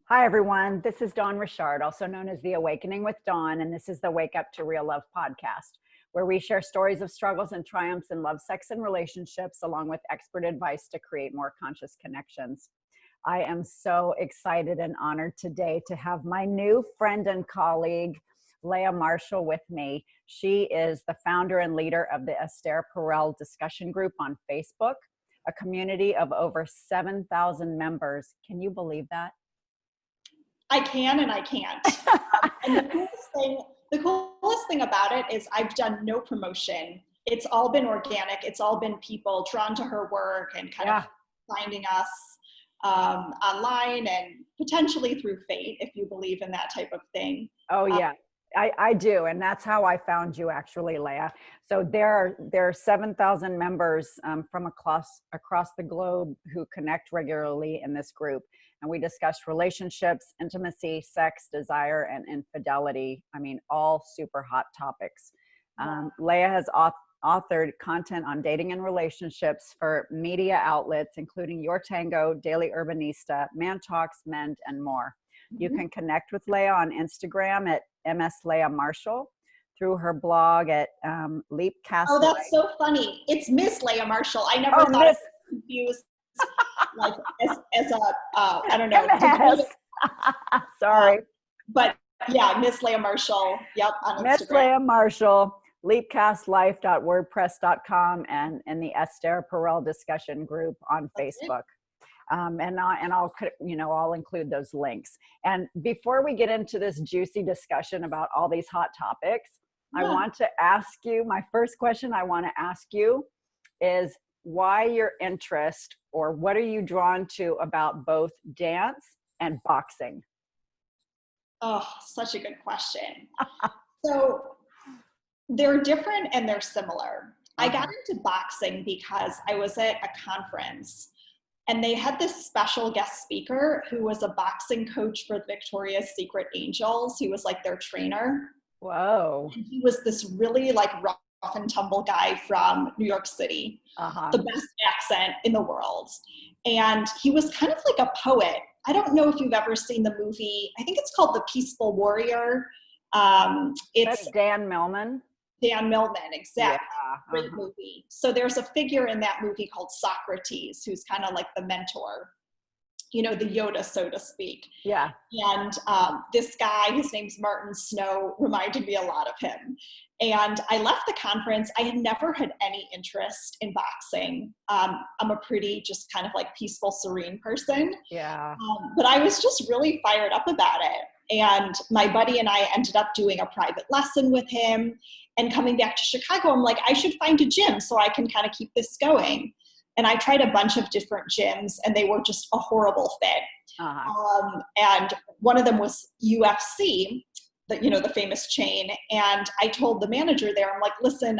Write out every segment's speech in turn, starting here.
Hi, everyone. This is Dawn Richard, also known as The Awakening with Dawn, and this is the Wake Up to Real Love podcast, where we share stories of struggles and triumphs in love, sex, and relationships, along with expert advice to create more conscious connections. I am so excited and honored today to have my new friend and colleague, Leah Marshall, with me. She is the founder and leader of the Astaire discussion group on Facebook, a community of over 7,000 members. Can you believe that? I can and I can't. And the coolest thing about it is I've done no promotion. It's all been organic. It's all been people drawn to her work and kind of finding us online and potentially through fate, if you believe in that type of thing. Oh, yeah. I do. And that's how I found you, actually, Leah. So there are 7,000 members from across the globe who connect regularly in this group. And we discuss relationships, intimacy, sex, desire, and infidelity. I mean, all super hot topics. Leah has authored content on dating and relationships for media outlets, including Your Tango, Daily Urbanista, Man Talks, Mend, and more. You can connect with Leah on Instagram at MS Leah Marshall, through her blog at Leapcast. Oh, that's so funny. It's Miss Leah Marshall. I never thought it was confused. Like as a I don't know. Sorry. But yeah, Miss Leah Marshall. Yep, on Instagram. Miss Leah Marshall, leapcastlife.wordpress.com, and in the Astaire discussion group on Facebook. I'll include those links. And before we get into this juicy discussion about all these hot topics, I want to ask you, my first question I want to ask you is why your interest, or what are you drawn to about both dance and boxing? Oh, such a good question. So they're different and they're similar. I got into boxing because I was at a conference and they had this special guest speaker who was a boxing coach for Victoria's Secret Angels. He was like their trainer. Whoa. And he was this really like rough and tumble guy from New York City, the best accent in the world. And he was kind of like a poet. I don't know if you've ever seen the movie. I think it's called The Peaceful Warrior. It's Dan Millman. Dan Millman, exactly. Yeah, great movie. So there's a figure in that movie called Socrates, who's kind of like the mentor, the Yoda, so to speak. Yeah. And this guy, his name's Martin Snow, reminded me a lot of him. And I left the conference. I had never had any interest in boxing. I'm a pretty just kind of like peaceful, serene person. Yeah. But I was just really fired up about it. And my buddy and I ended up doing a private lesson with him. And coming back to Chicago, I'm like, I should find a gym so I can kind of keep this going. And I tried a bunch of different gyms and they were just a horrible fit. And one of them was UFC, the famous chain. And I told the manager there, I'm like, listen,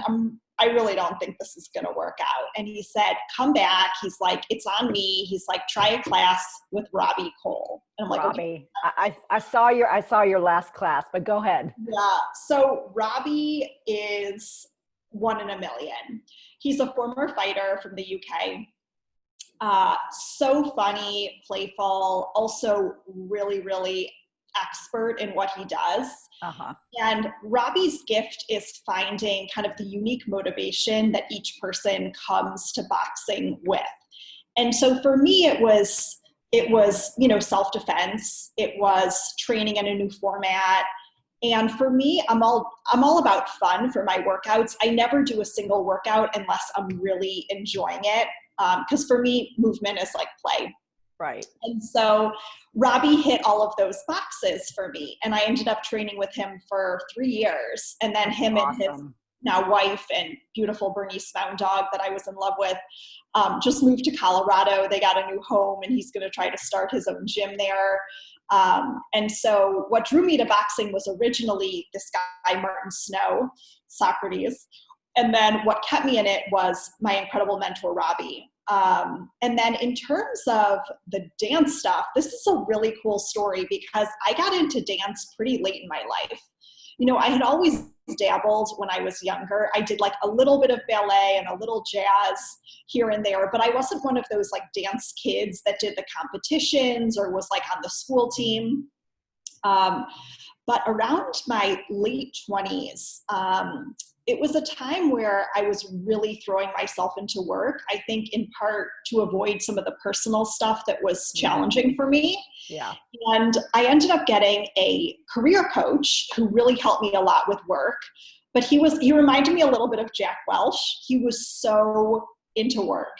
I really don't think this is going to work out. And he said, come back. He's like, it's on me. He's like, try a class with Robbie Cole. And I'm like, Robbie, okay. I saw your last class, but go ahead. Yeah. So Robbie is 1 in a million. He's a former fighter from the UK. So funny, playful, also really, really expert in what he does. And Robbie's gift is finding kind of the unique motivation that each person comes to boxing with. And so for me, it was self-defense. It was training in a new format. And for me, I'm all about fun for my workouts. I never do a single workout unless I'm really enjoying it. Because for me, movement is like play. Right. And so Robbie hit all of those boxes for me. And I ended up training with him for 3 years. And then him and his now wife and beautiful Bernese Mountain Dog that I was in love with just moved to Colorado. They got a new home and he's going to try to start his own gym there. And so what drew me to boxing was originally this guy, Martin Snow, Socrates. And then what kept me in it was my incredible mentor, Robbie. And then in terms of the dance stuff, this is a really cool story because I got into dance pretty late in my life. I had always dabbled when I was younger. I did like a little bit of ballet and a little jazz here and there, but I wasn't one of those like dance kids that did the competitions or was like on the school team. But around my late 20s, it was a time where I was really throwing myself into work, I think in part to avoid some of the personal stuff that was challenging for me. Yeah. And I ended up getting a career coach who really helped me a lot with work. But he reminded me a little bit of Jack Welch. He was so into work,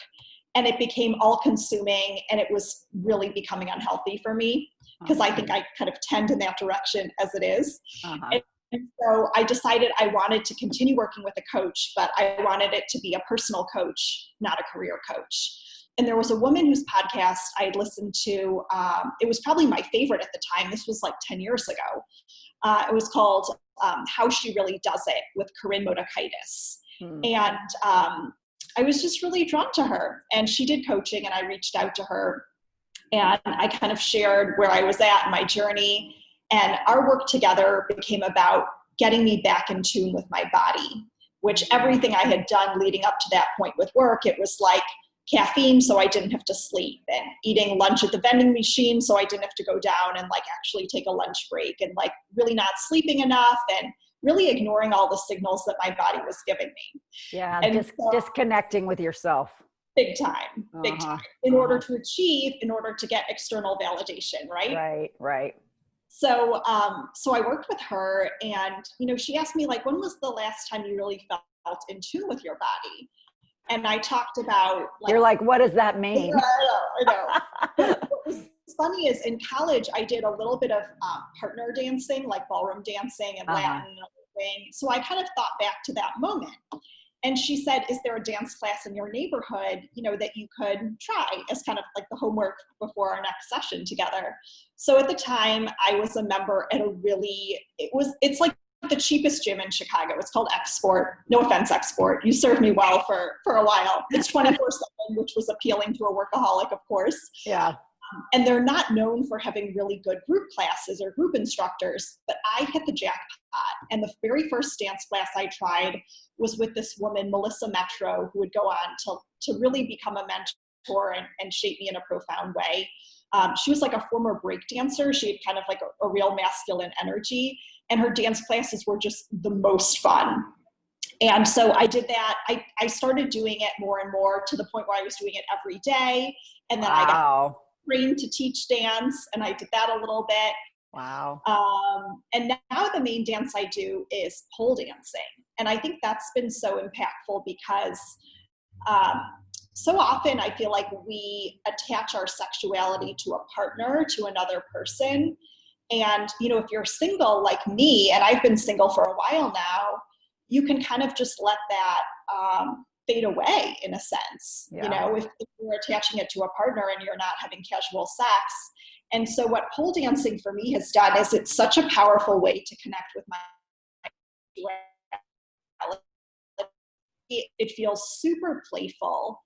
and it became all consuming, and it was really becoming unhealthy for me because I think I kind of tend in that direction as it is. And so I decided I wanted to continue working with a coach, but I wanted it to be a personal coach, not a career coach. And there was a woman whose podcast I had listened to. It was probably my favorite at the time. This was like 10 years ago. It was called How She Really Does It with Corinne Modakaitis. And I was just really drawn to her. And she did coaching, and I reached out to her. And I kind of shared where I was at in my journey. And our work together became about getting me back in tune with my body, which everything I had done leading up to that point with work, it was like caffeine so I didn't have to sleep, and eating lunch at the vending machine so I didn't have to go down and like actually take a lunch break, and like really not sleeping enough and really ignoring all the signals that my body was giving me. Yeah, and just disconnecting with yourself. Big time, in order to get external validation, right? Right. So, so I worked with her, and, you know, she asked me like, when was the last time you really felt in tune with your body? And I talked about like, you're like, what does that mean? I know. But what was funny is in college, I did a little bit of partner dancing, like ballroom dancing and Latin and everything. So I kind of thought back to that moment. And she said, is there a dance class in your neighborhood, you know, that you could try as kind of like the homework before our next session together? So at the time I was a member at it's like the cheapest gym in Chicago. It's called Export. No offense, Export. You served me well for a while. It's 24/7, which was appealing to a workaholic, of course. Yeah. And they're not known for having really good group classes or group instructors, but I hit the jackpot. And the very first dance class I tried was with this woman, Melissa Metro, who would go on to really become a mentor and shape me in a profound way. She was like a former break dancer. She had kind of like a real masculine energy, and her dance classes were just the most fun. And so I did that. I started doing it more and more to the point where I was doing it every day. And then I got trained to teach dance, and I did that a little bit. Wow. And now the main dance I do is pole dancing. And I think that's been so impactful because so often I feel like we attach our sexuality to a partner, to another person. And, you know, if you're single like me, and I've been single for a while now, you can kind of just let that fade away in a sense, you know, if you're attaching it to a partner and you're not having casual sex. And so what pole dancing for me has done is it's such a powerful way to connect with my it feels super playful.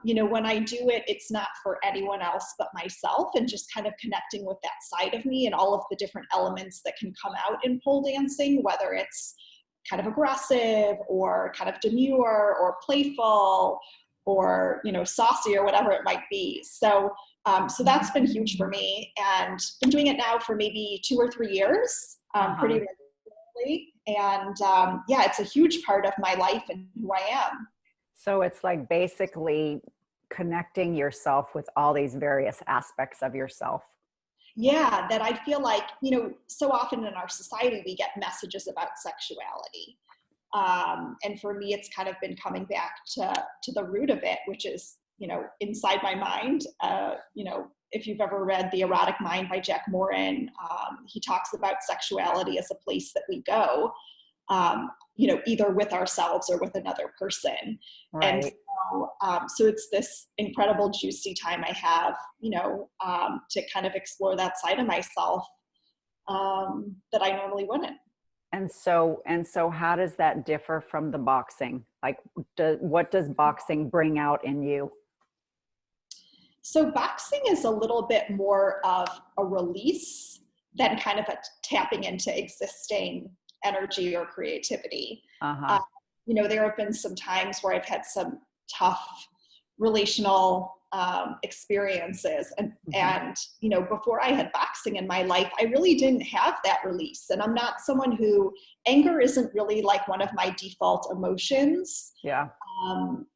You know, when I do it, it's not for anyone else but myself, and just kind of connecting with that side of me and all of the different elements that can come out in pole dancing, whether it's kind of aggressive or kind of demure or playful or, you know, saucy or whatever it might be. So, so that's been huge for me, and been doing it now for maybe 2 or 3 years, pretty regularly. And yeah, it's a huge part of my life and who I am. So it's like basically connecting yourself with all these various aspects of yourself. Yeah, that I feel like, you know, so often in our society, we get messages about sexuality. And for me, it's kind of been coming back to the root of it, which is, you know, inside my mind. You know, if you've ever read The Erotic Mind by Jack Morin, he talks about sexuality as a place that we go, you know, either with ourselves or with another person. Right. And so it's this incredible, juicy time I have, you know, to kind of explore that side of myself that I normally wouldn't. And so how does that differ from the boxing? Like, what does boxing bring out in you? So boxing is a little bit more of a release than kind of a tapping into existing energy or creativity. Uh-huh. You know, there have been some times where I've had some tough relational experiences, and you know, before I had boxing in my life, I really didn't have that release. And I'm not someone who, anger isn't really like one of my default emotions. Yeah.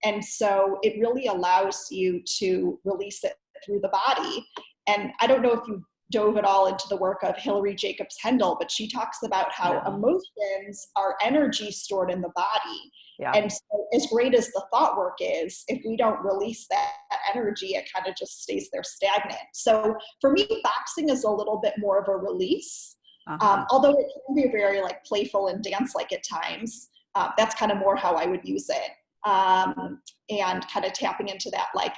And so it really allows you to release it through the body. And I don't know if you dove at all into the work of Hillary Jacobs Hendel, but she talks about how emotions are energy stored in the body. Yeah. And so as great as the thought work is, if we don't release that energy, it kind of just stays there stagnant. So for me, boxing is a little bit more of a release, although it can be very like playful and dance-like at times. That's kind of more how I would use it. And kind of tapping into that, like,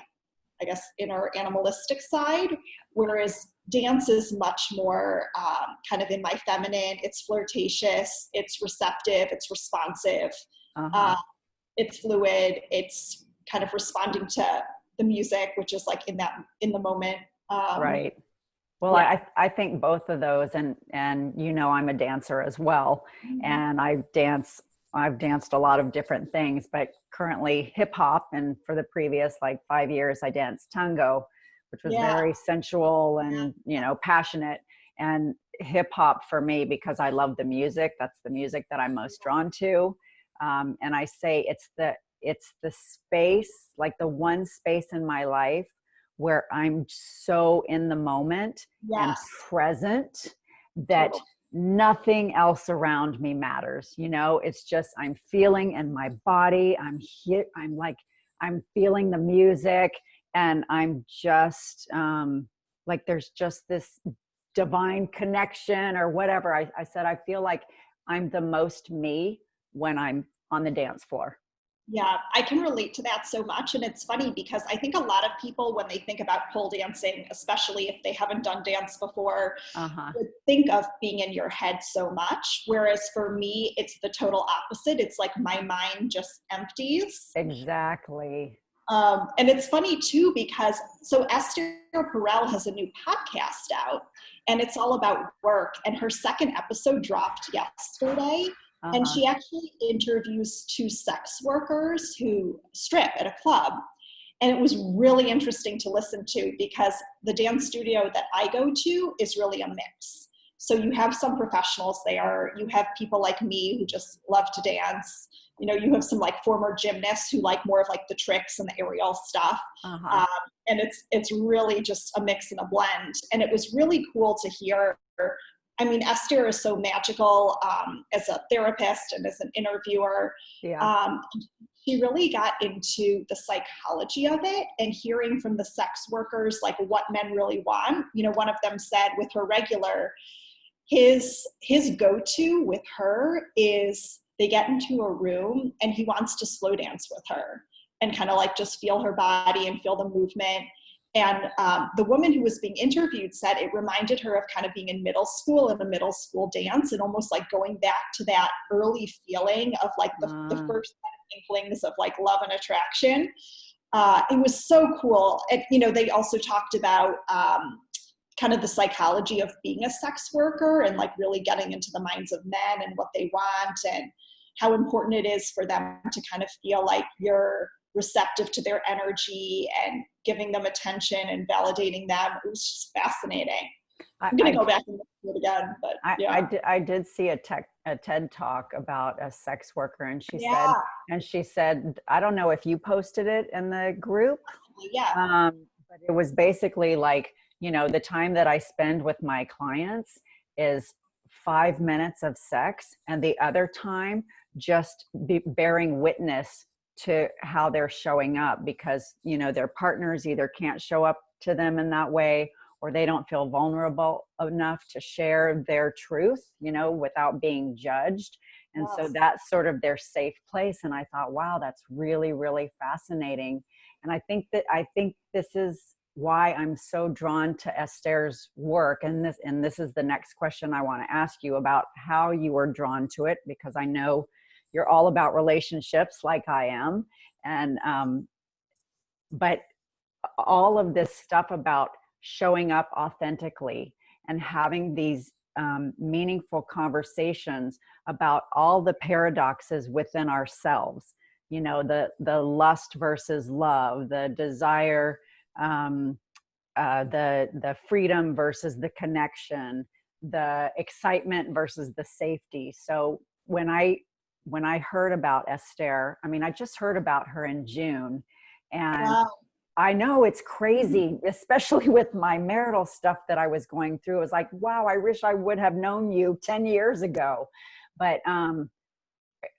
I guess, inner animalistic side, whereas dance is much more kind of in my feminine. It's flirtatious, it's receptive, it's responsive, it's fluid, it's kind of responding to the music, which is like in the moment. Right. Well, yeah. I think both of those, and you know, I'm a dancer as well, and I've danced a lot of different things, but currently hip hop, and for the previous like 5 years, I danced tango, which was very sensual and, you know, passionate. And hip hop for me, because I love the music, that's the music that I'm most drawn to. And I say it's the space, like the one space in my life where I'm so in the moment and present that nothing else around me matters. You know, it's just, I'm feeling in my body. I'm here. I'm feeling the music, and I'm just like, there's just this divine connection or whatever. I said, I feel like I'm the most me when I'm on the dance floor. Yeah, I can relate to that so much. And it's funny because I think a lot of people, when they think about pole dancing, especially if they haven't done dance before, would think of being in your head so much. Whereas for me, it's the total opposite. It's like my mind just empties. Exactly. And it's funny too, because so Astaire has a new podcast out, and it's all about work. And her second episode dropped yesterday. And she actually interviews 2 sex workers who strip at a club. And it was really interesting to listen to, because the dance studio that I go to is really a mix. So you have some professionals there. You have people like me who just love to dance. You know, you have some like former gymnasts who like more of like the tricks and the aerial stuff. And it's really just a mix and a blend. And it was really cool to hear. I mean, Astaire is so magical as a therapist and as an interviewer. She really got into the psychology of it and hearing from the sex workers, like what men really want. You know, one of them said with her regular, his go-to with her is they get into a room and he wants to slow dance with her and kind of like just feel her body and feel the movement. And the woman who was being interviewed said it reminded her of kind of being in middle school and a middle school dance, and almost like going back to that early feeling of like the first inklings of like love and attraction. It was so cool. And, you know, they also talked about kind of the psychology of being a sex worker and like really getting into the minds of men and what they want and how important it is for them to kind of feel like you're receptive to their energy and giving them attention and validating them. It was just fascinating. I'm going to go back and listen to it again, but yeah. I did see a TED talk about a sex worker, and she said, I don't know if you posted it in the group. But it was basically like, you know, the time that I spend with my clients is 5 minutes of sex, and the other time just bearing witness to how they're showing up, because, you know, their partners either can't show up to them in that way, or they don't feel vulnerable enough to share their truth, you know, without being judged. And so that's sort of their safe place. And I thought, wow, that's really, really fascinating. And I think this is why I'm so drawn to Astaire's work. And this is the next question I want to ask you about, how you were drawn to it, because I know you're all about relationships like I am. And, but all of this stuff about showing up authentically and having these meaningful conversations about all the paradoxes within ourselves. You know, the lust versus love, the desire, the freedom versus the connection, the excitement versus the safety. So when I heard about Astaire, I mean, I just heard about her in June, and Wow. I know it's crazy, especially with my marital stuff that I was going through. It was like, wow, I wish I would have known you 10 years ago. But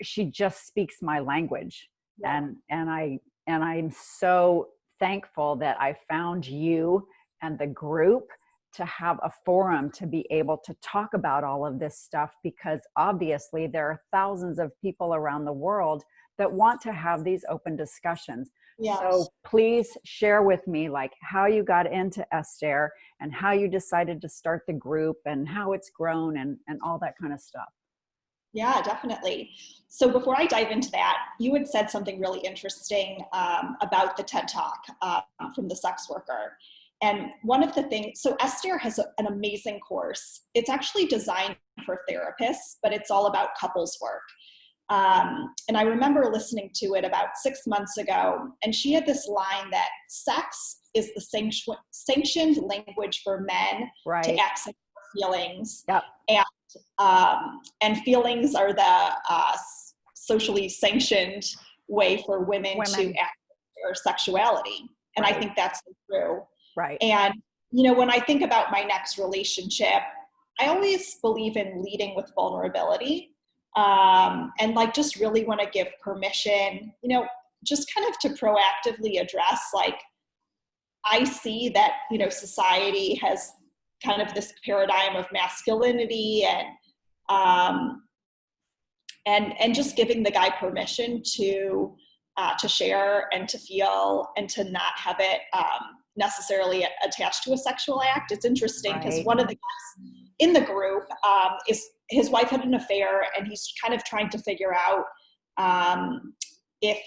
she just speaks my language. Yeah. And I'm so thankful that I found you and the group to have a forum to be able to talk about all of this stuff, because obviously there are thousands of people around the world that want to have these open discussions. Yes. So please share with me like how you got into Astaire and how you decided to start the group and how it's grown and all that kind of stuff. Yeah, definitely. So before I dive into that, you had said something really interesting about the TED Talk from the sex worker. And one of the things, so Astaire has an amazing course. It's actually designed for therapists, but it's all about couples work. And I remember listening to it about 6 months ago, and she had this line that sex is the sanctioned language for men to access feelings. Yep. And feelings are the socially sanctioned way for women to access their sexuality. And I think that's true. Right. And, you know, when I think about my next relationship, I always believe in leading with vulnerability. And like, just really want to give permission, you know, just kind of to proactively address, like, I see that, you know, society has kind of this paradigm of masculinity and just giving the guy permission to share and to feel and to not have it necessarily attached to a sexual act. It's interesting because one of the guys in the group is his wife had an affair, and he's kind of trying to figure out if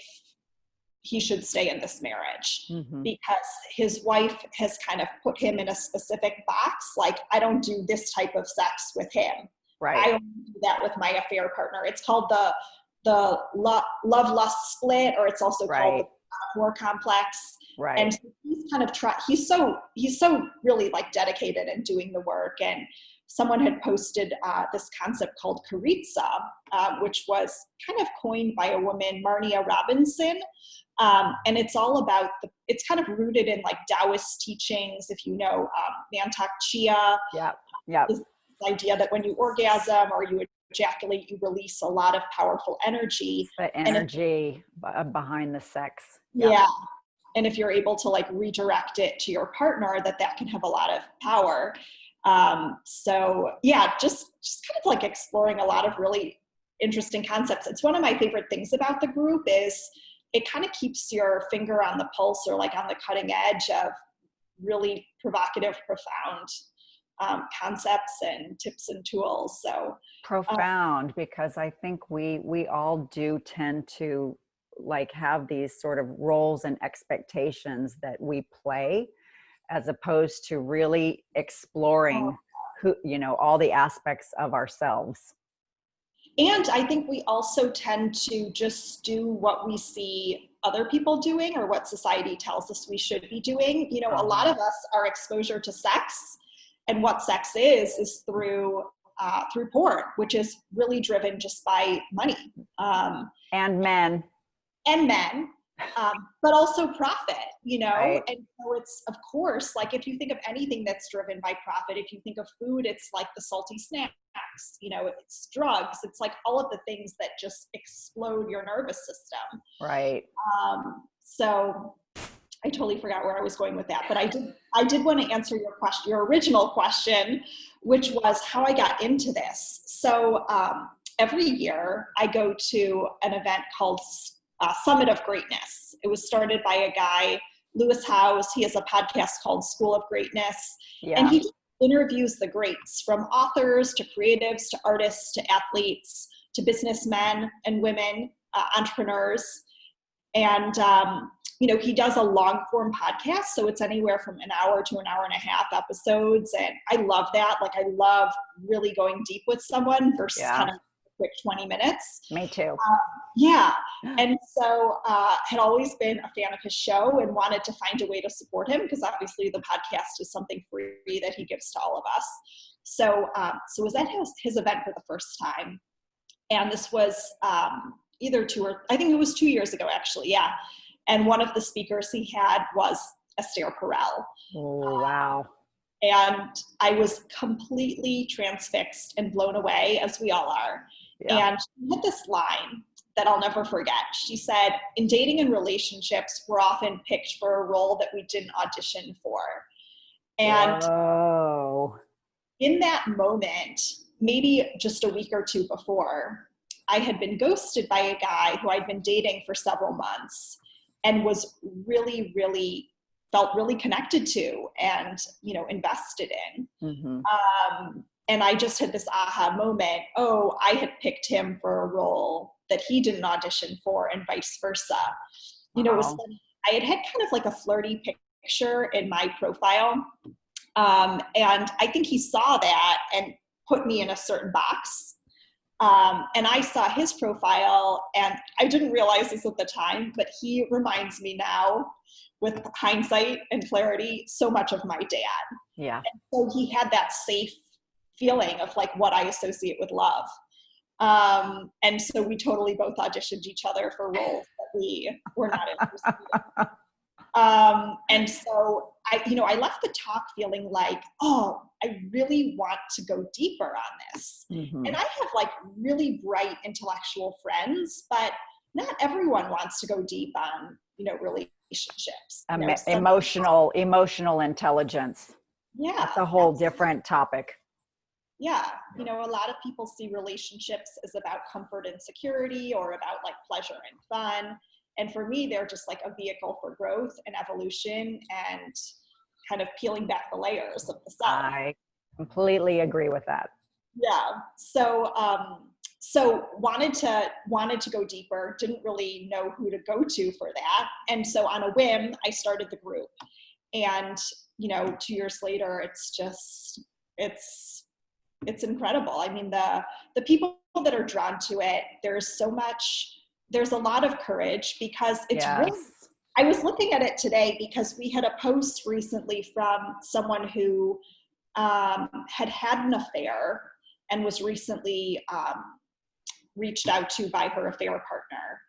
he should stay in this marriage, because his wife has kind of put him in a specific box. Like, I don't do this type of sex with him. Right. I only do that with my affair partner. It's called the love-lust split, or it's also called the whore complex. Right. And so he's kind of he's so really like dedicated in doing the work. And someone had posted this concept called Karitsa, which was kind of coined by a woman, Marnia Robinson. And it's all about it's kind of rooted in like Taoist teachings. If you know Mantak Chia, this idea that when you orgasm or you ejaculate, you release a lot of powerful energy. The energy behind the sex. Yeah. And if you're able to like redirect it to your partner, that can have a lot of power. So yeah, just kind of like exploring a lot of really interesting concepts. It's one of my favorite things about the group is it kind of keeps your finger on the pulse, or like on the cutting edge of really provocative, profound concepts and tips and tools. So profound, because I think we all do tend to like have these sort of roles and expectations that we play, as opposed to really exploring who, you know, all the aspects of ourselves. And I think we also tend to just do what we see other people doing, or what society tells us we should be doing. You know, a lot of us, our exposure to sex and what sex is through porn, which is really driven just by money. And men. But also profit, you know? Right. And so it's, of course, like if you think of anything that's driven by profit, if you think of food, it's like the salty snacks, you know, it's drugs, it's like all of the things that just explode your nervous system. Right. So I totally forgot where I was going with that, but I did want to answer your original question, which was how I got into this. So every year I go to an event called Summit of Greatness. It was started by a guy, Lewis Howes. He has a podcast called School of Greatness. Yeah. And he interviews the greats, from authors to creatives to artists to athletes to businessmen and women, entrepreneurs. And he does a long form podcast. So it's anywhere from an hour to an hour and a half episodes. And I love that. Like, I love really going deep with someone versus kind of quick 20 minutes. Me too. Yeah. And so had always been a fan of his show and wanted to find a way to support him, because obviously the podcast is something free that he gives to all of us. So was at his event for the first time. And this was I think it was 2 years ago, actually. Yeah. And one of the speakers he had was Astaire. Oh, wow. And I was completely transfixed and blown away, as we all are. Yeah. And she had this line that I'll never forget. She said, in dating and relationships, we're often picked for a role that we didn't audition for. And in that moment, maybe just a week or two before, I had been ghosted by a guy who I'd been dating for several months and was really, really felt really connected to and, invested in. Mm-hmm. And I just had this aha moment. Oh, I had picked him for a role that he didn't audition for, and vice versa. Wow. It was funny. I had kind of like a flirty picture in my profile. And I think he saw that and put me in a certain box. And I saw his profile, and I didn't realize this at the time, but he reminds me now, with hindsight and clarity, so much of my dad. Yeah. And so he had that safe feeling of like what I associate with love. And so we totally both auditioned each other for roles that we were not interested in. And so I left the talk feeling like, oh, I really want to go deeper on this. Mm-hmm. And I have like really bright intellectual friends, but not everyone wants to go deep on, relationships. Emotional intelligence. Yeah. That's a whole different topic. Yeah. A lot of people see relationships as about comfort and security, or about like pleasure and fun. And for me, they're just like a vehicle for growth and evolution and kind of peeling back the layers of the self. I completely agree with that. Yeah. So wanted to go deeper, didn't really know who to go to for that. And so on a whim, I started the group. And, 2 years later, it's incredible. I mean, the people that are drawn to it, there's a lot of courage, because it's really, I was looking at it today because we had a post recently from someone who had an affair and was recently reached out to by her affair partner.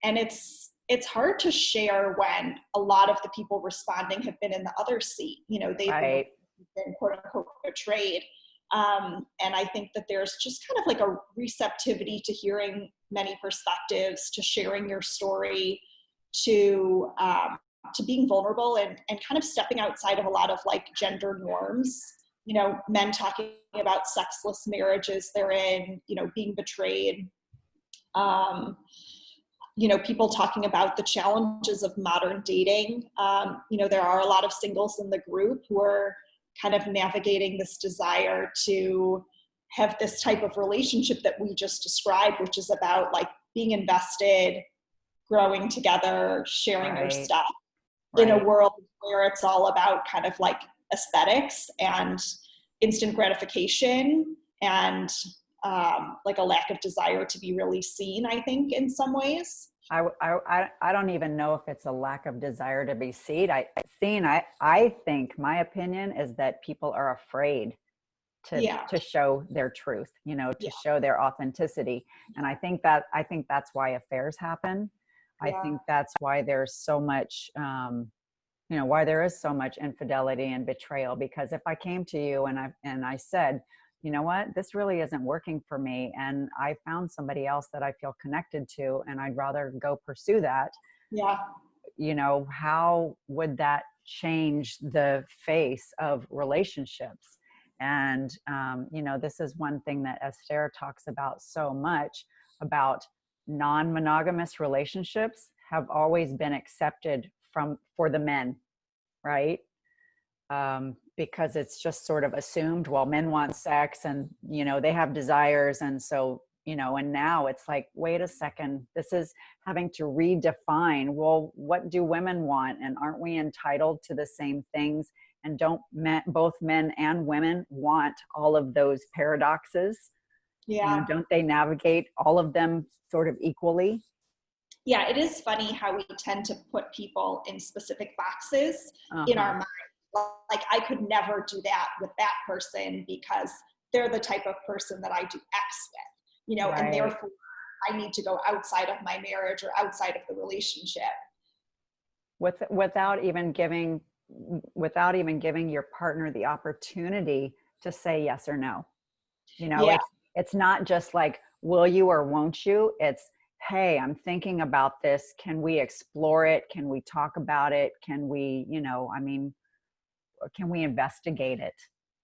And it's hard to share when a lot of the people responding have been in the other seat. They've been quote unquote betrayed. And I think that there's just kind of like a receptivity to hearing many perspectives, to sharing your story, to being vulnerable and kind of stepping outside of a lot of like gender norms. Men talking about sexless marriages they're in, being betrayed. People talking about the challenges of modern dating. There are a lot of singles in the group who are kind of navigating this desire to have this type of relationship that we just described, which is about like being invested, growing together, sharing your stuff in a world where it's all about kind of like aesthetics and instant gratification and like a lack of desire to be really seen, I think, in some ways. I don't even know if it's a lack of desire to be seen. I think my opinion is that people are afraid to show their truth, to show their authenticity. And I think that's why affairs happen. I think that's why there's so much, why there is so much infidelity and betrayal. Because if I came to you and I said, you know what, this really isn't working for me, and I found somebody else that I feel connected to, and I'd rather go pursue that. Yeah. How would that change the face of relationships? And, this is one thing that Astaire talks about so much, about non-monogamous relationships have always been accepted for the men, right? Because it's just sort of assumed, well, men want sex and, they have desires. And so and now it's like, wait a second, this is having to redefine, well, what do women want? And aren't we entitled to the same things? And don't both men and women want all of those paradoxes? Yeah. Don't they navigate all of them sort of equally? Yeah, it is funny how we tend to put people in specific boxes in our mind. Like, I could never do that with that person because they're the type of person that I do X with, Right. And therefore I need to go outside of my marriage or outside of the relationship. Without even giving your partner the opportunity to say yes or no. Yeah. It's not just like, will you or won't you? It's, hey, I'm thinking about this. Can we explore it? Can we talk about it? Can we, can we investigate it?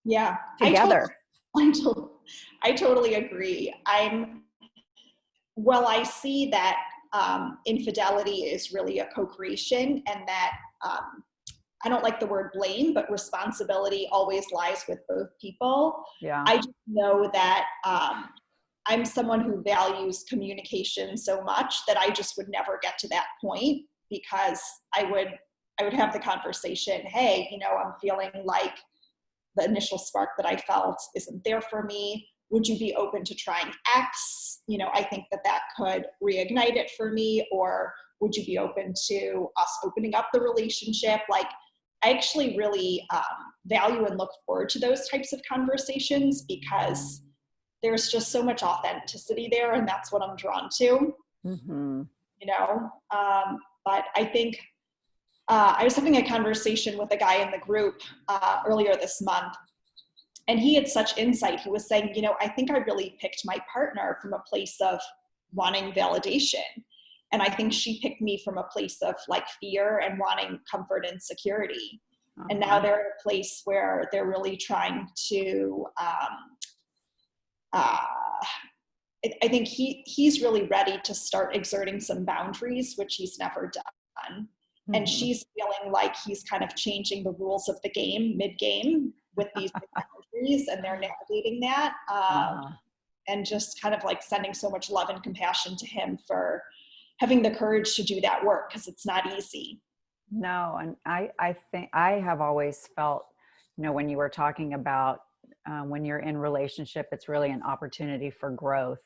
Yeah. Together. I totally agree. I see that infidelity is really a co-creation, and that I don't like the word blame, but responsibility always lies with both people. Yeah. I just know that I'm someone who values communication so much that I just would never get to that point, because I would have the conversation, hey, I'm feeling like the initial spark that I felt isn't there for me. Would you be open to trying X? I think that could reignite it for me. Or would you be open to us opening up the relationship? Like, I actually really value and look forward to those types of conversations, because there's just so much authenticity there, and that's what I'm drawn to. Mm-hmm. But I think I was having a conversation with a guy in the group earlier this month, and he had such insight. He was saying, I think I really picked my partner from a place of wanting validation. And I think she picked me from a place of like fear and wanting comfort and security. Uh-huh. And now they're in a place where they're really trying to, I think he's really ready to start exerting some boundaries, which he's never done. Mm-hmm. And she's feeling like he's kind of changing the rules of the game mid-game with these boundaries, and they're navigating that. And just kind of like sending so much love and compassion to him for having the courage to do that work, because it's not easy. No, and I think I have always felt, when you were talking about when you're in relationship, it's really an opportunity for growth.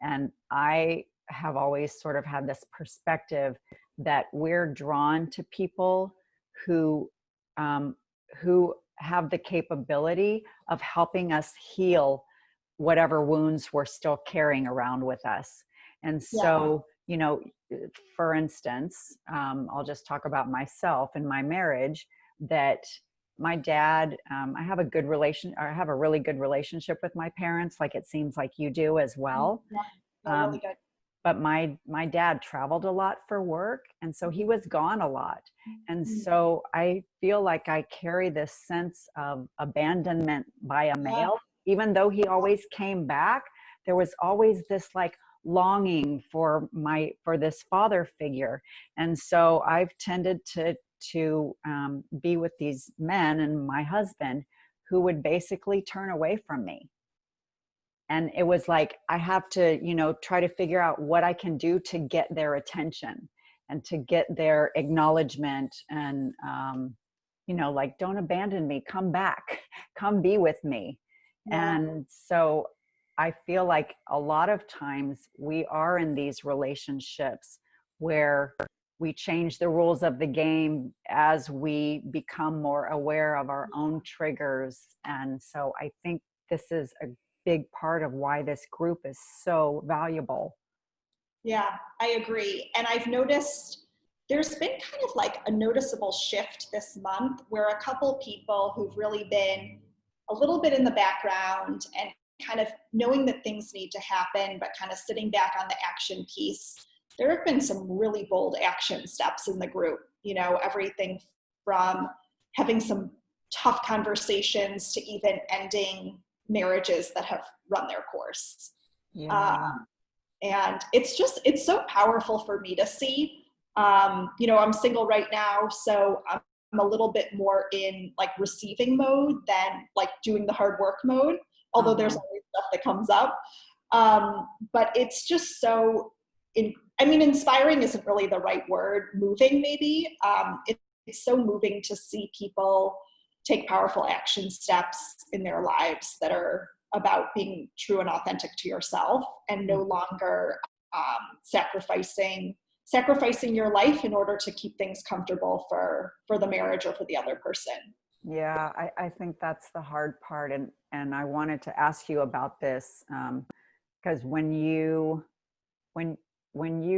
And I have always sort of had this perspective that we're drawn to people who have the capability of helping us heal whatever wounds we're still carrying around with us. And so, for instance, I'll just talk about myself and my marriage, that my dad, I have a really good relationship with my parents. Like, it seems like you do as well. Yeah, really good. But my dad traveled a lot for work, and so he was gone a lot. And so I feel like I carry this sense of abandonment by a male, even though he always came back. There was always this like longing for this father figure. And so I've tended to be with these men, and my husband, who would basically turn away from me. And it was like, I have to, try to figure out what I can do to get their attention and to get their acknowledgement. And, like, don't abandon me, come back, come be with me. Yeah. And so I feel like a lot of times we are in these relationships where we change the rules of the game as we become more aware of our own triggers. And so I think this is a big part of why this group is so valuable. Yeah, I agree. And I've noticed there's been kind of like a noticeable shift this month, where a couple people who've really been a little bit in the background and kind of knowing that things need to happen, but kind of sitting back on the action piece. There have been some really bold action steps in the group, everything from having some tough conversations to even ending marriages that have run their course. Yeah. And it's so powerful for me to see. I'm single right now, so I'm a little bit more in like receiving mode than like doing the hard work mode, although there's always stuff that comes up. But it's just so, inspiring isn't really the right word, moving maybe. It's so moving to see people take powerful action steps in their lives that are about being true and authentic to yourself, and no longer sacrificing your life in order to keep things comfortable for the marriage or for the other person. Yeah, I think that's the hard part. And I wanted to ask you about this, because when you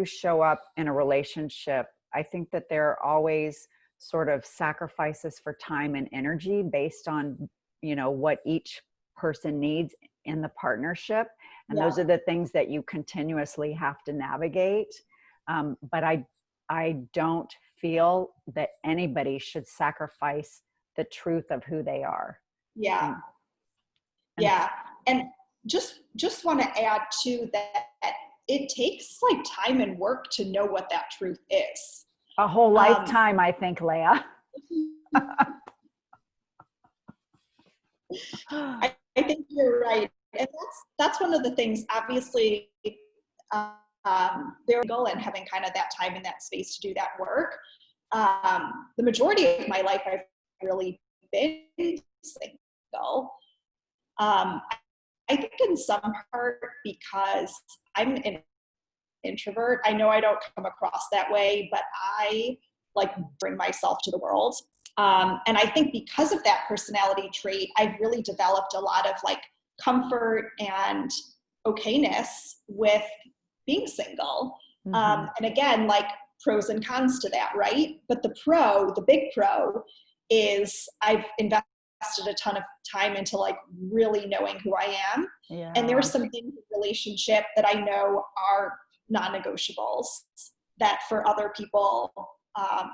show up in a relationship, I think that there are always sort of sacrifices for time and energy based on, what each person needs in the partnership. And those are the things that you continuously have to navigate. But I don't feel that anybody should sacrifice the truth of who they are. Yeah. And just want to add too that it takes like time and work to know what that truth is. A whole lifetime, I think, Leah. I think you're right. And that's one of the things, obviously, they're goal and having kind of that time and that space to do that work. The majority of my life, I've really been single. I think in some part because I'm an introvert. I know I don't come across that way, but I like bring myself to the world. And I think because of that personality trait, I've really developed a lot of like comfort and okayness with being single. And again, like pros and cons to that, right? But the big pro is I've invested a ton of time into like really knowing who I am. Yeah. And there are some things in relationship that I know are non-negotiables that for other people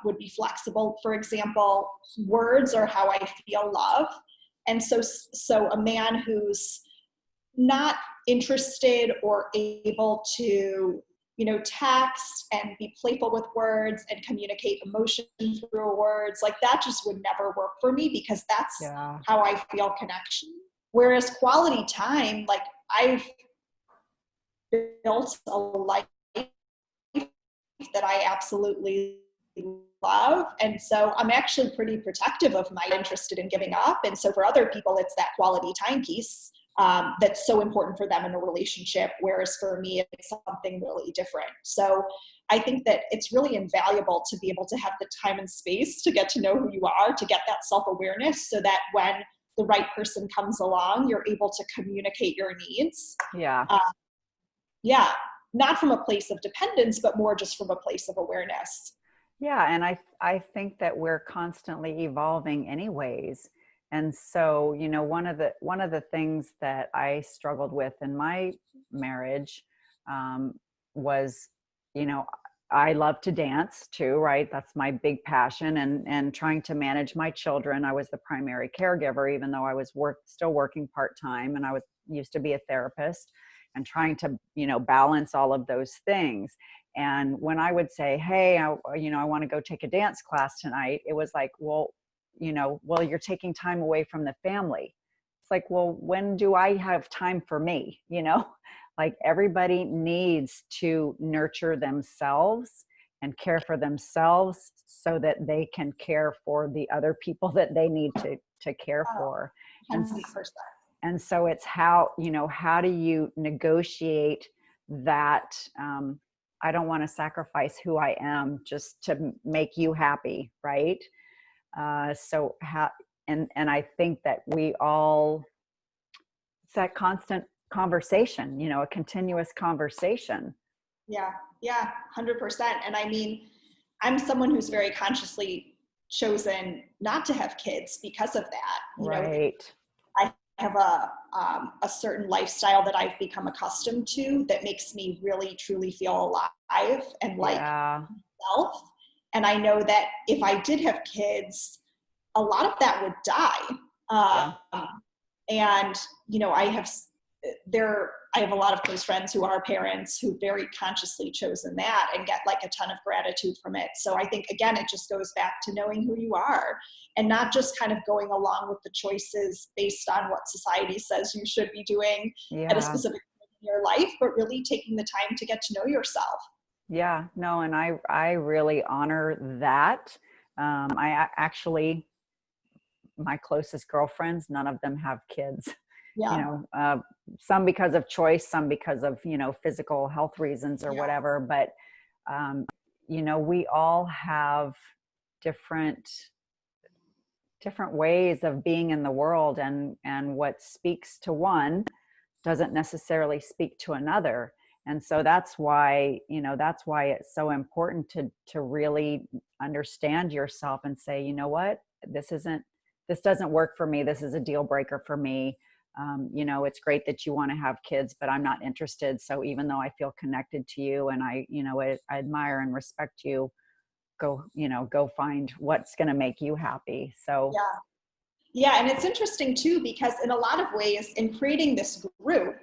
would be flexible. For example, words are how I feel love. And so a man who's not interested or able to, text and be playful with words and communicate emotion through words, like that just would never work for me because that's how I feel connection. Whereas quality time, like I've built a life that I absolutely love. And so I'm actually pretty protective of my interested in giving up. And so for other people, it's that quality time piece that's so important for them in a relationship. Whereas for me, it's something really different. So I think that it's really invaluable to be able to have the time and space to get to know who you are, to get that self-awareness so that when the right person comes along, you're able to communicate your needs. Not from a place of dependence, but more just from a place of awareness. Yeah. And I think that we're constantly evolving anyways. And so, one of the things that I struggled with in my marriage was, I love to dance too, right? That's my big passion, and trying to manage my children. I was the primary caregiver, even though I was still working part-time, and I used to be a therapist, and trying to, balance all of those things. And when I would say, hey, I want to go take a dance class tonight, it was like, well, you're taking time away from the family. It's like, well, when do I have time for me? Like everybody needs to nurture themselves and care for themselves so that they can care for the other people that they need to care for. 100%. And so it's how do you negotiate that? I don't want to sacrifice who I am just to make you happy, right? So how, and I think that we all, it's that constant conversation, a continuous conversation. Yeah, 100%. And I mean, I'm someone who's very consciously chosen not to have kids because of that. Right. I have a certain lifestyle that I've become accustomed to that makes me really truly feel alive and like myself. And I know that if I did have kids, a lot of that would die. And, I have a lot of close friends who are parents who very consciously chosen that and get like a ton of gratitude from it. So I think, again, it just goes back to knowing who you are and not just kind of going along with the choices based on what society says you should be doing at a specific your life, but really taking the time to get to know yourself. Yeah, no, and I really honor that. Actually, my closest girlfriends, none of them have kids. You Yeah. know, some because of choice, some because of, physical health reasons or Yeah. whatever. But, we all have different ways of being in the world, and what speaks to one doesn't necessarily speak to another. And so that's why it's so important to really understand yourself and say, you know what, this doesn't work for me. This is a deal breaker for me. It's great that you want to have kids, but I'm not interested. So even though I feel connected to you and I admire and respect you, go find what's going to make you happy. So Yeah. Yeah. And it's interesting too, because in a lot of ways in creating this group,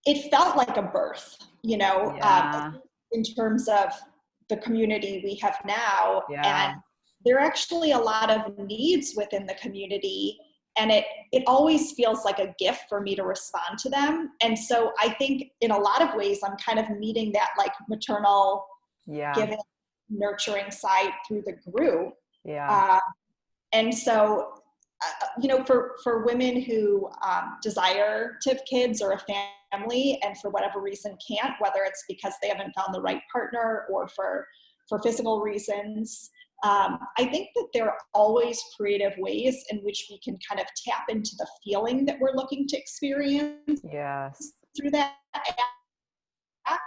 it felt like a birth, yeah, in terms of the community we have now. yeah, And there are actually a lot of needs within the community, and it always feels like a gift for me to respond to them. And so I think in a lot of ways, I'm kind of meeting that like maternal, yeah, giving, nurturing side through the group. yeah, Uh, and so, for women who desire to have kids or a family, and for whatever reason can't, whether it's because they haven't found the right partner or for physical reasons, I think that there are always creative ways in which we can kind of tap into the feeling that we're looking to experience yes, through that act,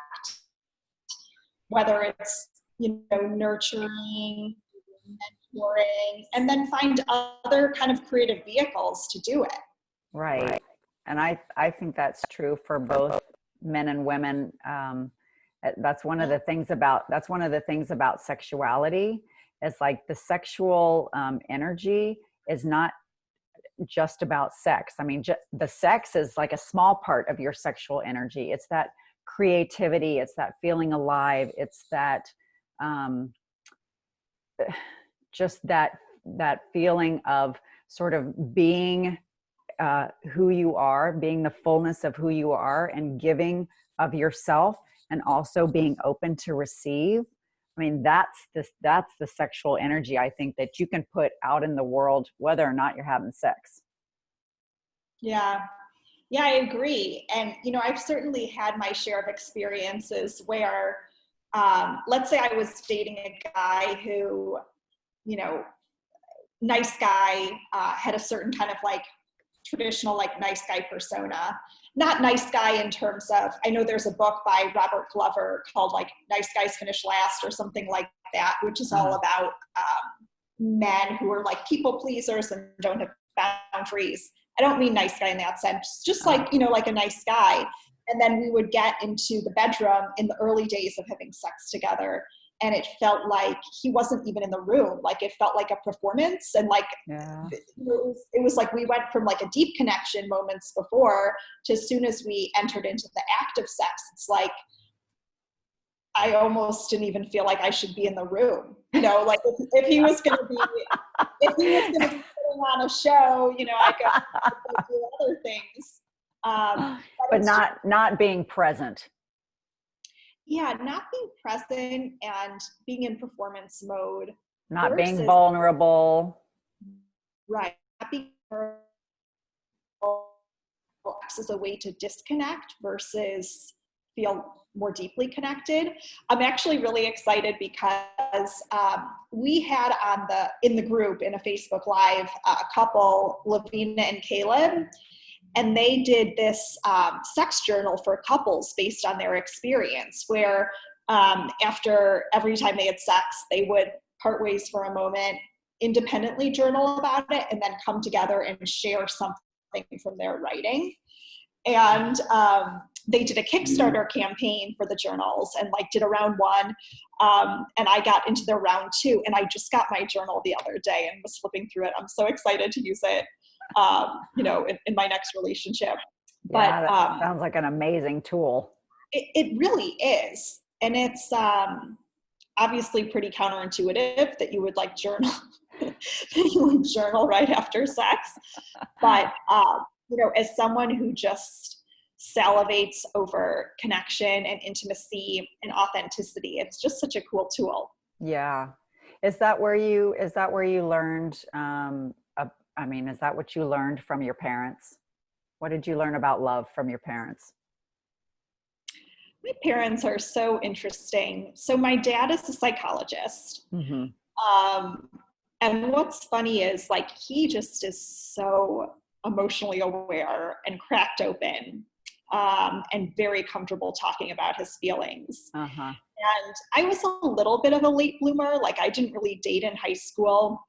whether it's, nurturing, mentoring, and then find other kind of creative vehicles to do it. right. And I think that's true for both men and women. That's one of the things about sexuality. Is like the sexual energy is not just about sex. I mean, the sex is like a small part of your sexual energy. It's that creativity. It's that feeling alive. It's that just that feeling of sort of being who you are, being the fullness of who you are, and giving of yourself, and also being open to receive. I mean, that's the sexual energy, I think, that you can put out in the world, whether or not you're having sex. Yeah. Yeah, I agree. And, I've certainly had my share of experiences where, let's say I was dating a guy who, nice guy, had a certain kind of like traditional, like nice guy persona. Not nice guy in terms of, I know there's a book by Robert Glover called like Nice Guys Finish Last or something like that, which is all about men who are like people pleasers and don't have boundaries. I don't mean nice guy in that sense, just like, like a nice guy. And then we would get into the bedroom in the early days of having sex together. And it felt like he wasn't even in the room. Like it felt like a performance. And like, Yeah. it was like we went from like a deep connection moments before to as soon as we entered into the act of sex, it's like, I almost didn't even feel like I should be in the room. Like if he was going to be putting on a show, I could do other things. But not being present. Yeah, not being present and being in performance mode. Not being vulnerable. Right. Not being vulnerable as a way to disconnect versus feel more deeply connected. I'm actually really excited because we had in the group in a Facebook Live a couple, Lavina and Caleb, and they did this sex journal for couples based on their experience, where after every time they had sex, they would part ways for a moment, independently journal about it, and then come together and share something from their writing. And they did a Kickstarter campaign for the journals and like did a round 1. And I got into their round 2, and I just got my journal the other day and was flipping through it. I'm so excited to use it, in my next relationship. Yeah, that sounds like an amazing tool. It really is. And it's obviously pretty counterintuitive that you would like journal, that you would journal right after sex. But, as someone who just salivates over connection and intimacy and authenticity. It's just such a cool tool. Yeah. Is that where you learned, is that what you learned from your parents? What did you learn about love from your parents? My parents are so interesting. So my dad is a psychologist. Mm-hmm. And what's funny is like, he just is so emotionally aware and cracked open, and very comfortable talking about his feelings. Uh-huh. And I was a little bit of a late bloomer. Like, I didn't really date in high school.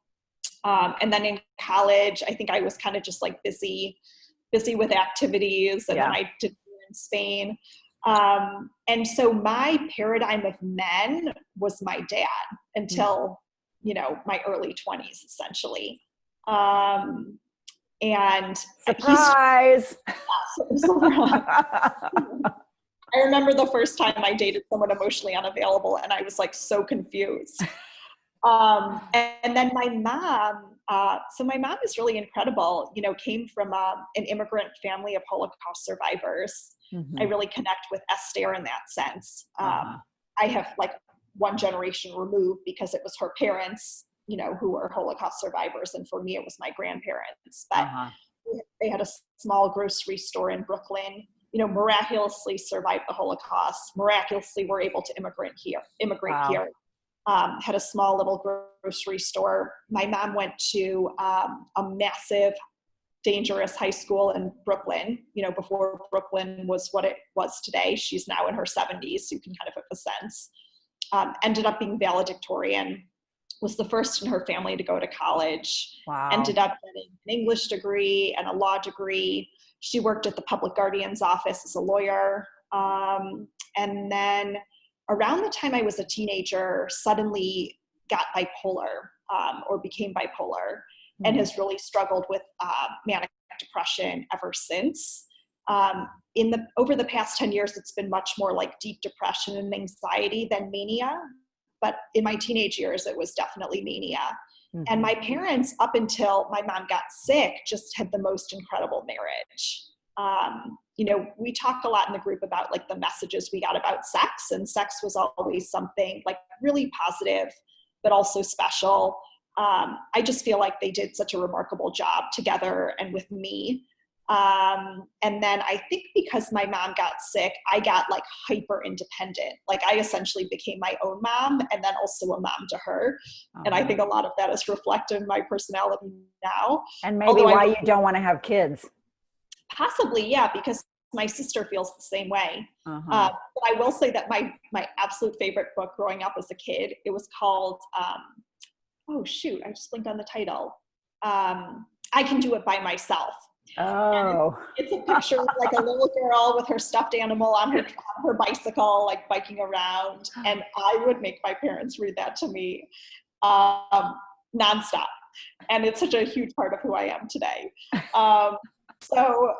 And then in college, I think I was kind of just like busy with activities. And then I did in Spain. And so my paradigm of men was my dad until, my early 20s, essentially. And surprise. I remember the first time I dated someone emotionally unavailable, and I was like so confused. And then my mom, so my mom is really incredible, came from an immigrant family of Holocaust survivors. Mm-hmm. I really connect with Astaire in that sense. I have like one generation removed because it was her parents, who were Holocaust survivors. And for me, it was my grandparents. But they had a small grocery store in Brooklyn, miraculously survived the Holocaust, miraculously were able to immigrate here. Had a small little grocery store. My mom went to a massive, dangerous high school in Brooklyn, before Brooklyn was what it was today. She's now in her 70s, so you can kind of have a sense. Ended up being valedictorian, was the first in her family to go to college. Wow. Ended up getting an English degree and a law degree. She worked at the public guardian's office as a lawyer. And then around the time I was a teenager, suddenly got bipolar, or became bipolar, and has really struggled with manic depression ever since. Over the past 10 years, it's been much more like deep depression and anxiety than mania. But in my teenage years, it was definitely mania. Mm-hmm. And my parents, up until my mom got sick, just had the most incredible marriage. We talk a lot in the group about like the messages we got about sex, and sex was always something like really positive, but also special. I just feel like they did such a remarkable job together and with me. And then I think because my mom got sick, I got like hyper independent. Like, I essentially became my own mom and then also a mom to her. And I think a lot of that is reflected in my personality now. And maybe why you don't want to have kids. Possibly, yeah, because my sister feels the same way. But I will say that my absolute favorite book growing up as a kid, it was called, I just blinked on the title. I Can Do It By Myself. Oh. It's a picture of like a little girl with her stuffed animal on her bicycle, like biking around. And I would make my parents read that to me nonstop. And it's such a huge part of who I am today. So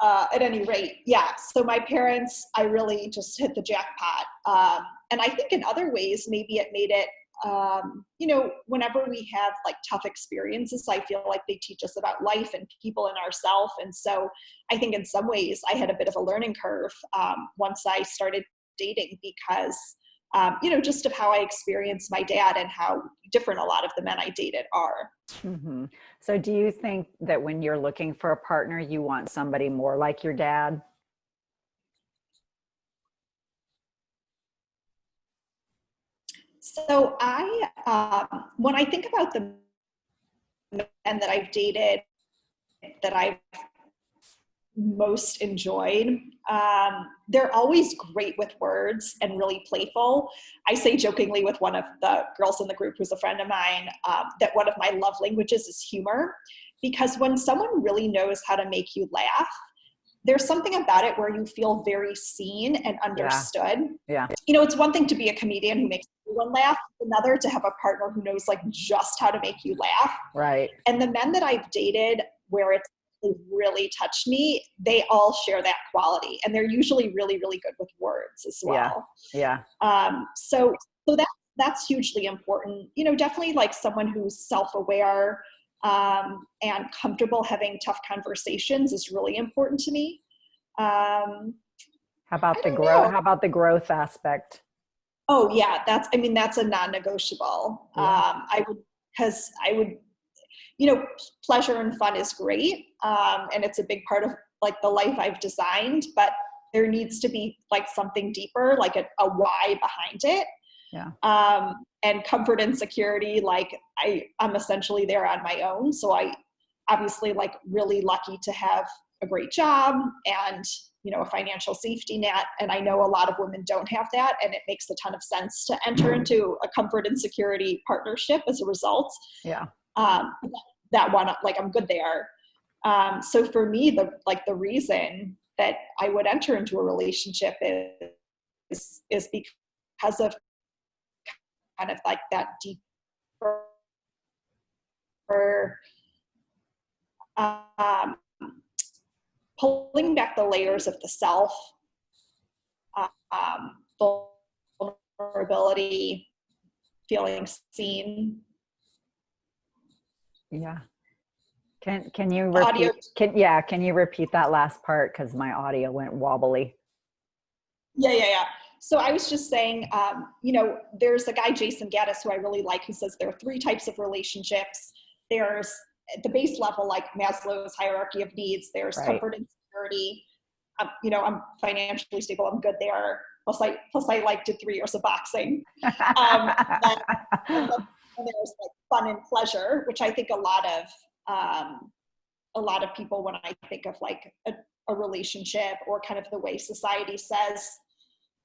at any rate, yeah. So my parents, I really just hit the jackpot. And I think in other ways, maybe it made it, whenever we have like tough experiences, I feel like they teach us about life and people and ourselves. And so I think in some ways I had a bit of a learning curve once I started dating, because, just of how I experienced my dad and how different a lot of the men I dated are. Mm-hmm. So do you think that when you're looking for a partner, you want somebody more like your dad? So when I think about the men that I've dated that I've most enjoyed, they're always great with words and really playful. I say jokingly with one of the girls in the group who's a friend of mine, that one of my love languages is humor, because when someone really knows how to make you laugh, there's something about it where you feel very seen and understood. Yeah. It's one thing to be a comedian who makes everyone laugh, another to have a partner who knows like just how to make you laugh. Right. And the men that I've dated where it's really touched me, they all share that quality, and they're usually really, really good with words as well. Yeah. So that's hugely important. Definitely like someone who's self-aware, and comfortable having tough conversations is really important to me. How about I the don't growth? know. How about the growth aspect? Oh yeah, that's a non-negotiable. Yeah. Because I would, pleasure and fun is great. And it's a big part of like the life I've designed, but there needs to be like something deeper, like a why behind it. Yeah. And comfort and security, like I'm essentially there on my own. So I obviously like really lucky to have a great job and, a financial safety net. And I know a lot of women don't have that. And it makes a ton of sense to enter into a comfort and security partnership as a result. Yeah. That one, like I'm good there. So for me, the reason that I would enter into a relationship is because of kind of like that deeper, um, pulling back the layers of the self, vulnerability, feeling seen. Yeah. Can you repeat? Can you repeat that last part? Because my audio went wobbly. Yeah. So I was just saying, there's a guy, Jason Gaddis, who I really like, who says there are 3 types of relationships. There's at the base level, like Maslow's hierarchy of needs. There's comfort and security. I'm financially stable. I'm good there. Plus I like did 3 years of boxing. And there's like fun and pleasure, which I think a lot of people, when I think of like a relationship or kind of the way society says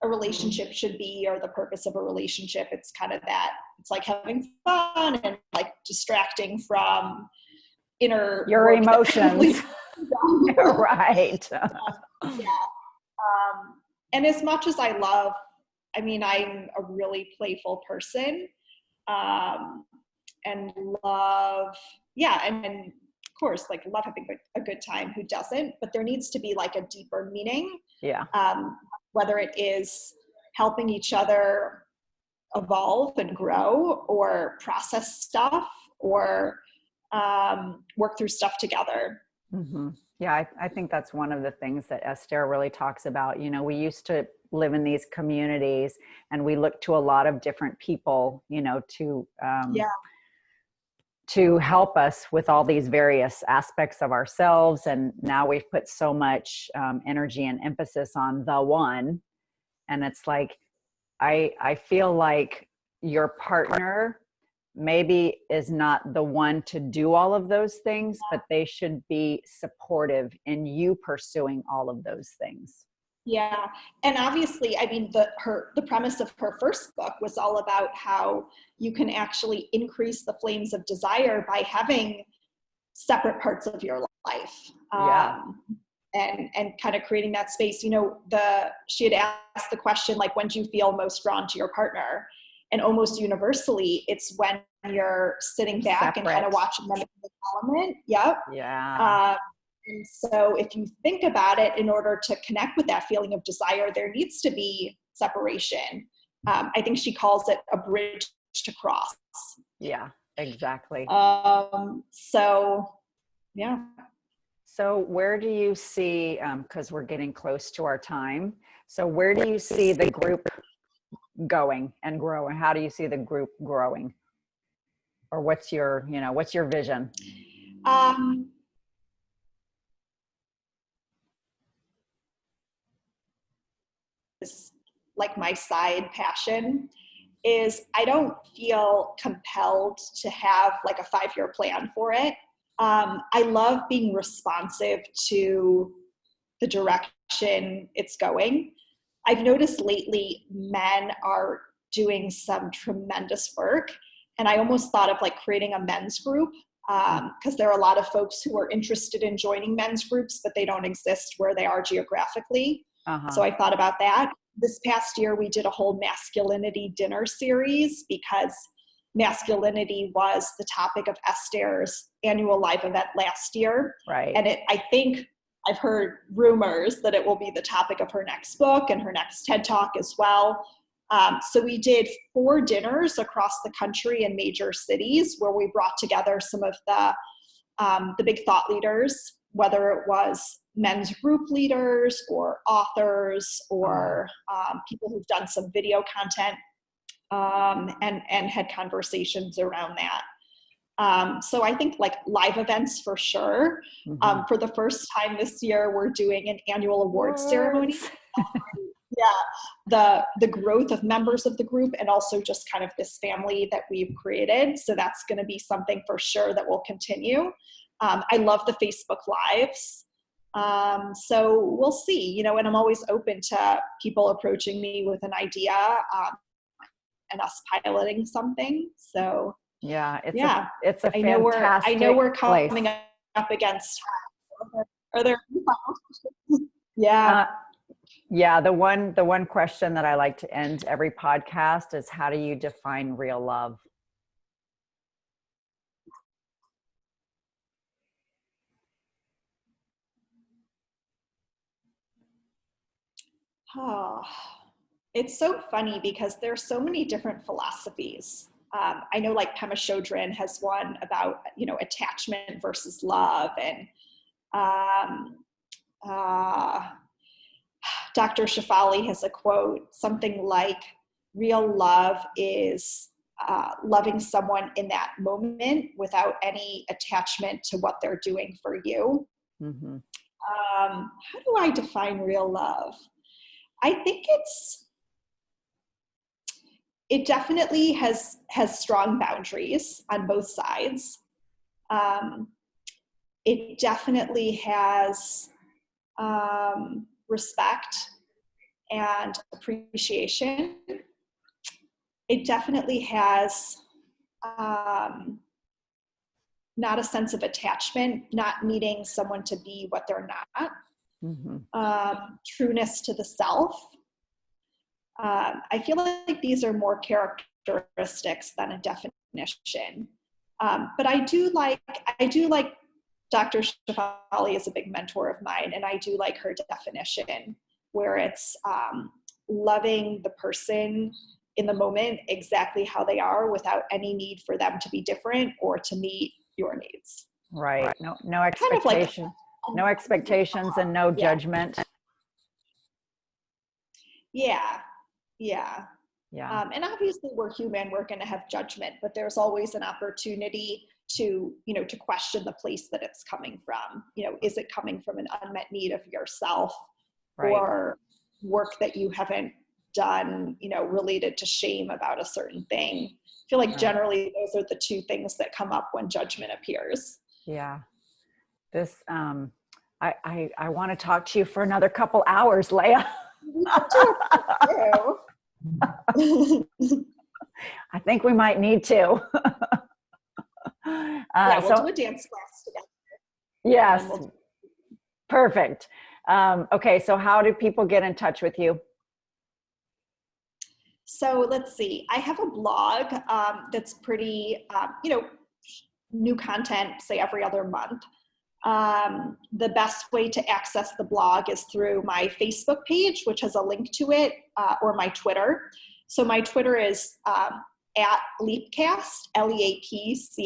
a relationship should be, or the purpose of a relationship, it's kind of that. It's like having fun and like distracting from your emotions. Right. And as much as I'm a really playful person, and love, and of course, like love having a good time. Who doesn't? But there needs to be like a deeper meaning. Yeah. Whether it is helping each other evolve and grow, or process stuff, or work through stuff together. Mm-hmm. Yeah, I think that's one of the things that Astaire really talks about. We used to live in these communities and we looked to a lot of different people, to help us with all these various aspects of ourselves. And now we've put so much energy and emphasis on the one. And it's like, I feel like your partner maybe is not the one to do all of those things, but they should be supportive in you pursuing all of those things. Yeah. And obviously, the premise of her first book was all about how you can actually increase the flames of desire by having separate parts of your life. And kind of creating that space. She had asked the question, like, when do you feel most drawn to your partner? And almost universally, it's when you're sitting back and kind of watching them in the element. Yep. Yeah. And so if you think about it, in order to connect with that feeling of desire, there needs to be separation. I think she calls it a bridge to cross. Yeah, exactly. So, yeah. So where do you see, because we're getting close to our time, so where do you see the group going and growing? How do you see the group growing? Or what's your vision? Like my side passion is I don't feel compelled to have like a 5-year plan for it. I love being responsive to the direction it's going. I've noticed lately men are doing some tremendous work, and I almost thought of like creating a men's group, because there are a lot of folks who are interested in joining men's groups, but they don't exist where they are geographically. So I thought about that. This past year, we did a whole masculinity dinner series because masculinity was the topic of Astaire's annual live event last year. Right. And I think I've heard rumors that it will be the topic of her next book and her next TED Talk as well. So we did 4 dinners across the country in major cities where we brought together some of the big thought leaders, whether it was men's group leaders or authors or people who've done some video content and had conversations around that. So I think like live events for sure. For the first time this year, we're doing an annual awards ceremony. The growth of members of the group and also just kind of this family that we've created. So that's going to be something for sure that will continue. I love the Facebook Lives. So we'll see, you know, and I'm always open to people approaching me with an idea and us piloting something. So yeah, it's a fantastic I know we're coming place. up against are there yeah. Yeah, the one question that I like to end every podcast is, how do you define real love? Oh, it's so funny because there's so many different philosophies. I know like Pema Chodron has one about, you know, attachment versus love, and Dr. Shefali has a quote, something like, real love is loving someone in that moment without any attachment to what they're doing for you. How do I define real love? I think it definitely has strong boundaries on both sides. It definitely has respect and appreciation. It definitely has not a sense of attachment, not needing someone to be what they're not. Trueness to the self. I feel like these are more characteristics than a definition. But I do like Dr. Shefali is a big mentor of mine, and I do like her definition, where it's loving the person in the moment exactly how they are without any need for them to be different or to meet your needs. Right. No expectation. No expectations and no judgment. Yeah. And obviously we're human, we're going to have judgment, but there's always an opportunity to, you know, to question the place that it's coming from. You know, is it coming from an unmet need of yourself, or work that you haven't done, you know, related to shame about a certain thing? I feel like generally those are the two things that come up when judgment appears. Yeah. This, I want to talk to you for another couple hours, Leah. I think we might need to. We'll do a dance class together. Yes. Perfect. Okay. So how do people get in touch with you? So let's see. I have a blog that's pretty, you know, new content, say every other month. The best way to access the blog is through my Facebook page, which has a link to it, or my Twitter. So my Twitter is at Leapcast, Leapcast.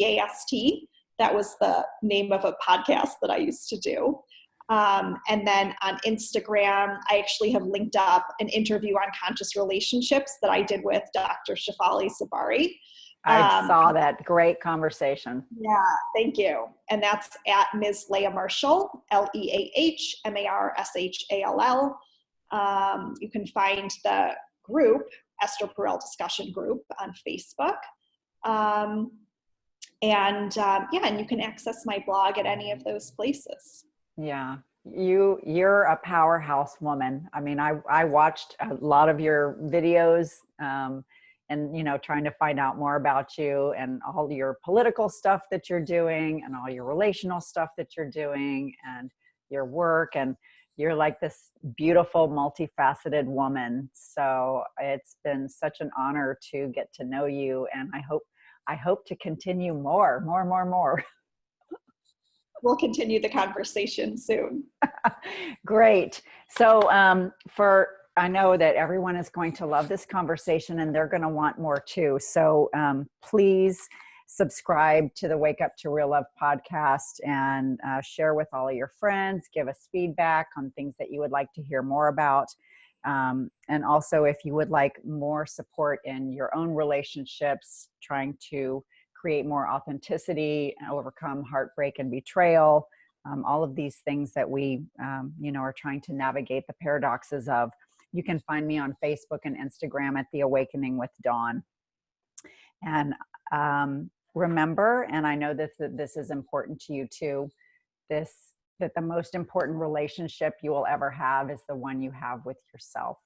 That was the name of a podcast that I used to do. And then on Instagram, I actually have linked up an interview on conscious relationships that I did with Dr. Shefali Sabari. I saw that. Great conversation. Yeah, thank you. And that's at Ms. Leah Marshall, LeahMarshall. You can find the group, Esther Perel Discussion Group, on Facebook. And you can access my blog at any of those places. Yeah, you're a powerhouse woman. I mean, I watched a lot of your videos, and, you know, trying to find out more about you and all your political stuff that you're doing and all your relational stuff that you're doing and your work. And you're like this beautiful, multifaceted woman. So it's been such an honor to get to know you. And I hope to continue more. We'll continue the conversation soon. Great. So I know that everyone is going to love this conversation and they're going to want more too. So please subscribe to the Wake Up to Real Love podcast, and share with all of your friends. Give us feedback on things that you would like to hear more about. And also, if you would like more support in your own relationships, trying to create more authenticity, overcome heartbreak and betrayal, all of these things that we, are trying to navigate the paradoxes of, you can find me on Facebook and Instagram at The Awakening with Dawn. And remember, and I know that this is important to you too, that the most important relationship you will ever have is the one you have with yourself.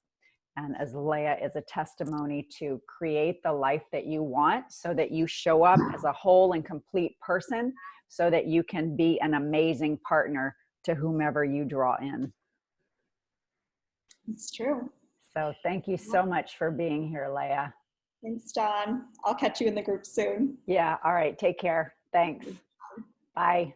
And as Leah is a testimony to create the life that you want, so that you show up as a whole and complete person, so that you can be an amazing partner to whomever you draw in. It's true. So thank you so much for being here, Leah. Thanks, Dawn. I'll catch you in the group soon. Yeah. All right. Take care. Thanks. Bye.